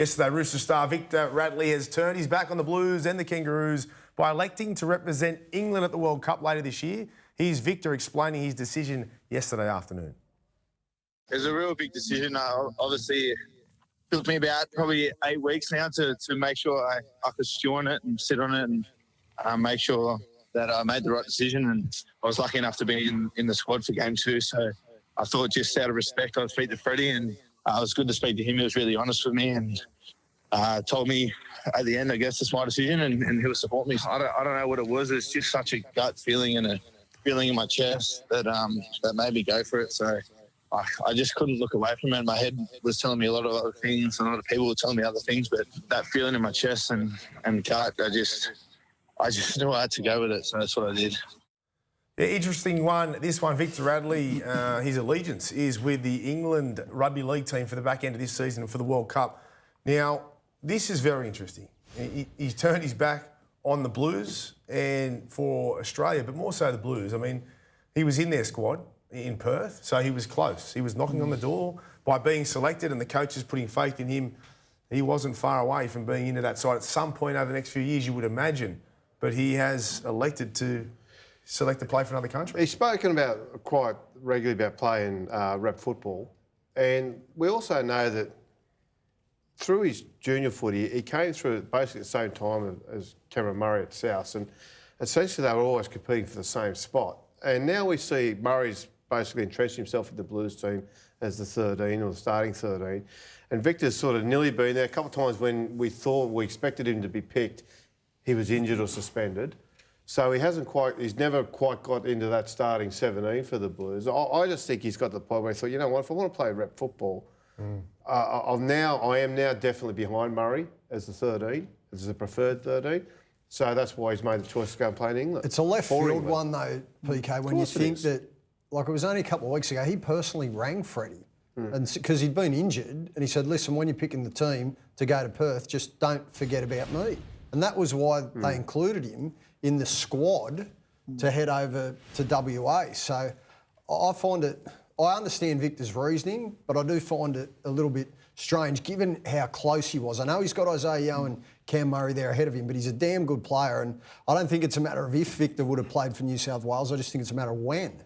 Yesterday, Rooster star Victor Radley has turned his back on the Blues and the Kangaroos by electing to represent England at the World Cup later this year. Here's Victor explaining his decision yesterday afternoon. It was a real big decision. Obviously, it took me about probably 8 weeks now to make sure I could stew on it and sit on it and make sure that I made the right decision. And I was lucky enough to be in the squad for game 2. So I thought, just out of respect, I'd speak to Freddie, and it was good to speak to him. He was really honest with me and told me at the end, I guess, it's my decision and he'll support me. So I don't know what it was. It's just such a gut feeling and a feeling in my chest that made me go for it. So I just couldn't look away from it. My head was telling me a lot of other things, and a lot of people were telling me other things, but that feeling in my chest and gut, I just knew I had to go with it. So that's what I did. Yeah, interesting one. This one, Victor Radley, his allegiance is with the England Rugby League team for the back end of this season and for the World Cup. Now, this is very interesting. He's turned his back on the Blues and for Australia, but more so the Blues. I mean, he was in their squad in Perth, so he was close. He was knocking on the door by being selected, and the coaches putting faith in him. He wasn't far away from being into that side at some point over the next few years, you would imagine. But he has elected to select to play for another country. He's spoken about quite regularly about playing rep football, and we also know that through his junior footy, he came through at basically the same time as Cameron Murray at South, and essentially they were always competing for the same spot. And now we see Murray's basically entrenched himself in the Blues team as the 13 or the starting 13, and Victor's sort of nearly been there. A couple of times when we expected him to be picked, he was injured or suspended. So he's never quite got into that starting 17 for the Blues. I just think he's got to the point where he thought, you know what, if I want to play rep football, I am now definitely behind Murray as the 13, as the preferred 13. So that's why he's made the choice to go and play in England. It's a left field one though, PK, when you think that, like it was only a couple of weeks ago, he personally rang Freddie because he'd been injured, and he said, listen, when you're picking the team to go to Perth, just don't forget about me. And that was why they included him in the squad to head over to WA. So I understand Victor's reasoning, but I do find it a little bit strange given how close he was. I know he's got Isaiah Yeo and Cam Murray there ahead of him, but he's a damn good player, and I don't think it's a matter of if Victor would have played for New South Wales, I just think it's a matter of when.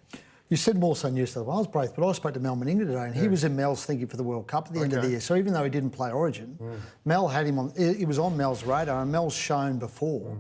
You said more so New South Wales, Braith, but I spoke to Mel Meninga today, and he was in Mel's thinking for the World Cup at the end of the year. So even though he didn't play Origin, Mel had him on. He was on Mel's radar, and Mel's shown before.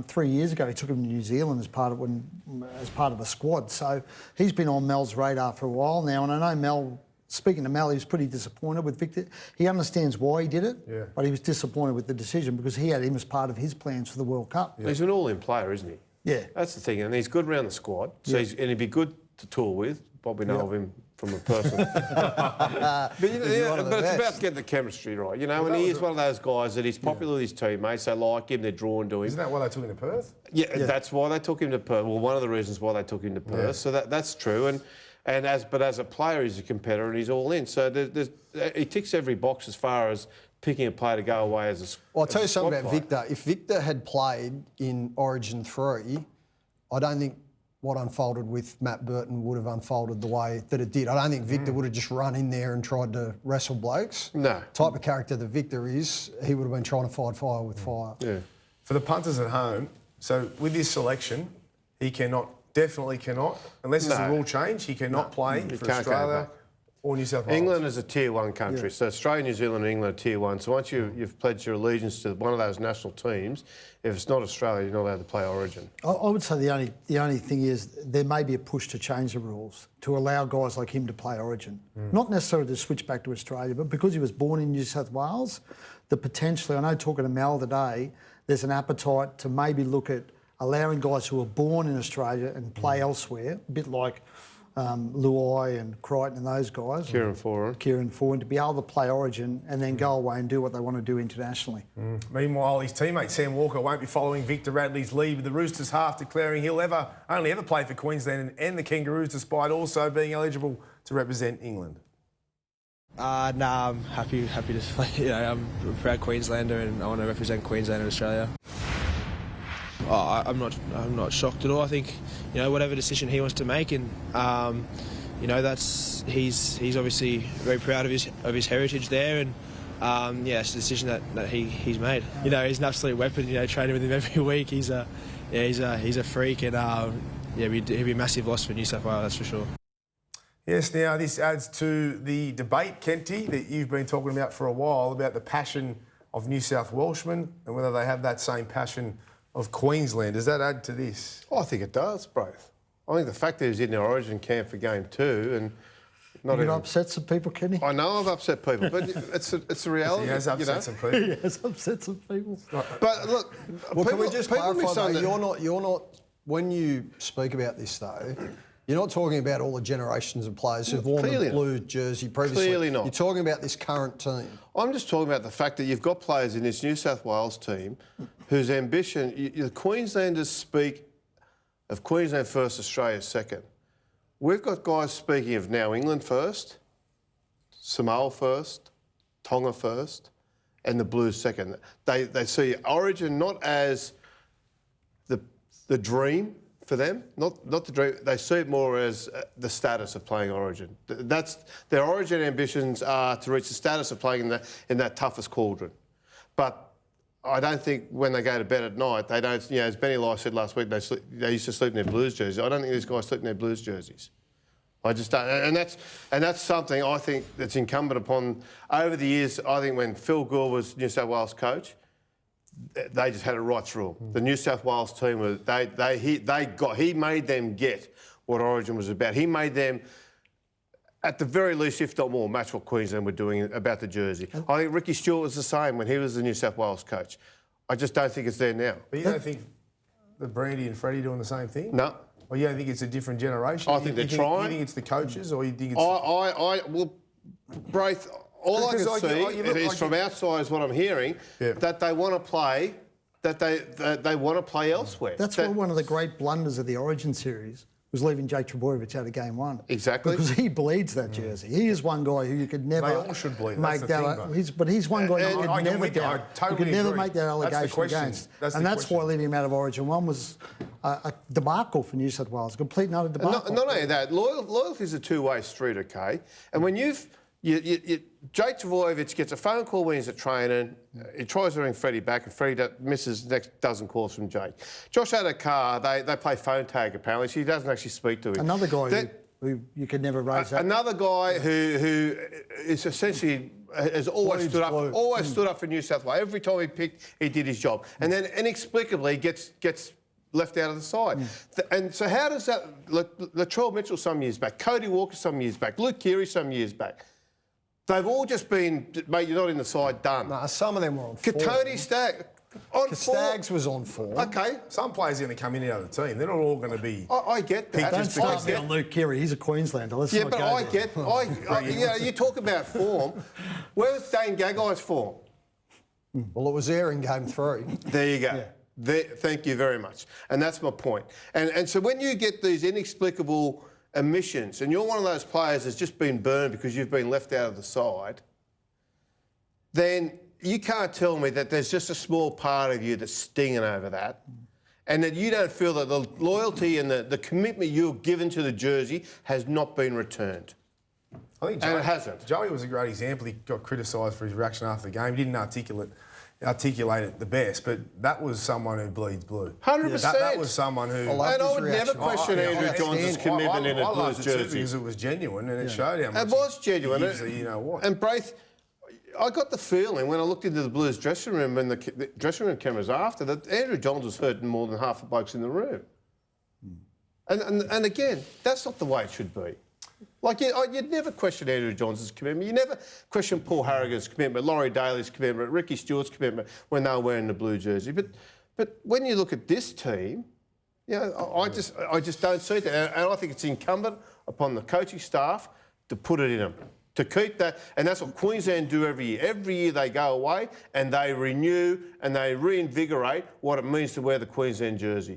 3 years ago, he took him to New Zealand as part of the squad. So he's been on Mel's radar for a while now, and I know Mel. Speaking to Mel, he was pretty disappointed with Victor. He understands why he did it, but he was disappointed with the decision because he had him as part of his plans for the World Cup. He's an all-in player, isn't he? Yeah. That's the thing, and he's good around the squad, so and he'd be good to tour with. What we know of him from a personal... but it's about getting the chemistry right, you know, and he is one of those guys that he's popular with his teammates, they like him, they're drawn to him. Isn't that why they took him to Perth? Yeah, that's why they took him to Perth. Well, one of the reasons why they took him to Perth, so that's true. But as a player, he's a competitor and he's all in. So he ticks every box as far as picking a player to go away as a squad. Well, I'll tell you something about Victor. If Victor had played in Origin 3, I don't think what unfolded with Matt Burton would have unfolded the way that it did. I don't think Victor would have just run in there and tried to wrestle blokes. No. The type of character that Victor is, he would have been trying to fight fire with fire. Yeah. For the punters at home, so with this selection, he definitely cannot, unless there's a rule change, he cannot play for Australia or New South Wales. England is a Tier 1 country, so Australia, New Zealand and England are Tier 1. So once you've pledged your allegiance to one of those national teams, if it's not Australia, you're not allowed to play Origin. I would say the only thing is there may be a push to change the rules to allow guys like him to play Origin. Not necessarily to switch back to Australia, but because he was born in New South Wales, the potentially, I know talking to Mel today, there's an appetite to maybe look at allowing guys who are born in Australia and play elsewhere, a bit like Luai and Crichton and those guys. Kieran Foran, to be able to play Origin and then go away and do what they want to do internationally. Meanwhile, his teammate Sam Walker won't be following Victor Radley's lead, with the Roosters half declaring he'll only ever play for Queensland and the Kangaroos, despite also being eligible to represent England. I'm happy to play. You know, I'm a proud Queenslander and I want to represent Queensland and Australia. I'm not shocked at all. I think, you know, whatever decision he wants to make, and you know, he's obviously very proud of his heritage there, and it's a decision that he's made. You know, he's an absolute weapon. You know, training with him every week. He's a freak, and he'd be a massive loss for New South Wales, that's for sure. Yes, now this adds to the debate, Kenty, that you've been talking about for a while, about the passion of New South Welshmen and whether they have that same passion of Queensland. Does that add to this? I think it does, both. I think the fact that he was in the Origin camp for game 2 and not You're even... going to upset some people, Kenny? I know I've upset people, but it's a reality. He has upset some people. He has upset some people. But look, Well, can we people- just people clarify that misunderstand- you're not, when you speak about this though, you're not talking about all the generations of players who've worn Clearly the not. blue jersey previously. Clearly not. You're talking about this current team. I'm just talking about the fact that you've got players in this New South Wales team whose ambition... The Queenslanders speak of Queensland first, Australia second. We've got guys speaking of now England first, Samoa first, Tonga first, and the Blues second. They see Origin not as the dream for them, not the dream. They see it more as the status of playing Origin. That's their Origin ambitions are to reach the status of playing in that toughest cauldron. But I don't think when they go to bed at night, they don't. You know, as Benny Lai said last week, they used to sleep in their Blues jerseys. I don't think these guys sleep in their Blues jerseys. I just don't, and that's something I think that's incumbent upon over the years. I think when Phil Gore was New South Wales coach, they just had it right through them. The New South Wales team was he made them get what Origin was about. He made them, at the very least, if not more, match what Queensland were doing about the jersey. I think Ricky Stewart was the same when he was the New South Wales coach. I just don't think it's there now. But you don't think that Brandy and Freddie doing the same thing? No. Or you don't think it's a different generation? I think they're trying. You think it's the coaches, or you think it's... Well, Braith, all I can Because see is from outside is what I'm hearing, that they want to play, that they want to play elsewhere. That's why one of the great blunders of the Origin series was leaving Jake Trbojevic out of game 1. Exactly. Because he bleeds that jersey. He is one guy who you could never... They all should bleed. Make That's the thing, but he's one guy you could never doubt. I totally you could never agree. make that That's the allegation question. against. That's and the that's question. why leaving him out of Origin 1 was a debacle for New South Wales. A complete and utter debacle. Not only that, loyalty is a two-way street, okay? And when Jake Trbojevic gets a phone call when he's at training, he tries to ring Freddie back, and Freddie misses the next dozen calls from Jake. Josh Adokar, they play phone tag apparently, so he doesn't actually speak to him. Another guy who you could never raise that. Another guy who is essentially has always stood up for New South Wales. Every time he picked, he did his job, and then inexplicably gets left out of the side. And so how does that... Latrell Mitchell some years back, Cody Walker some years back, Luke Keary some years back. They've all just been, mate, you're not in the side, done. Nah, some of them were on 4. Katoni Staggs was on 4. Okay. Some players are going to come in and out of the team. They're not all going to me I get that. Don't start me on Luke Keary. He's a Queenslander. Let's not go there. You talk about form. Where's Dane Gagai's form? Well, it was there in game 3. There you go. Yeah. Thank you very much. And that's my point. And so when you get these inexplicable omissions, and you're one of those players that's just been burned because you've been left out of the side, then you can't tell me that there's just a small part of you that's stinging over that, and that you don't feel that the loyalty and the commitment you've given to the jersey has not been returned. I think And it hasn't. Joey was a great example. He got criticised for his reaction after the game. He didn't articulate it the best, but that was someone who bleeds blue. 100%. That was someone who... And I would never question Andrew Johns' commitment in a I Blues loved it too jersey. because it was genuine and it showed how much It was genuine. he gives the you know what. And Braith, I got the feeling when I looked into the Blues dressing room and the dressing room cameras after that Andrew Johns was hurting more than half the blokes in the room. And again, that's not the way it should be. Like, you'd never question Andrew Johns' commitment. You never question Paul Harrigan's commitment, Laurie Daly's commitment, Ricky Stewart's commitment when they were wearing the blue jersey. But when you look at this team, you know, I just don't see that. And I think it's incumbent upon the coaching staff to put it in them, to keep that. And that's what Queensland do every year. Every year they go away and they renew and they reinvigorate what it means to wear the Queensland jersey.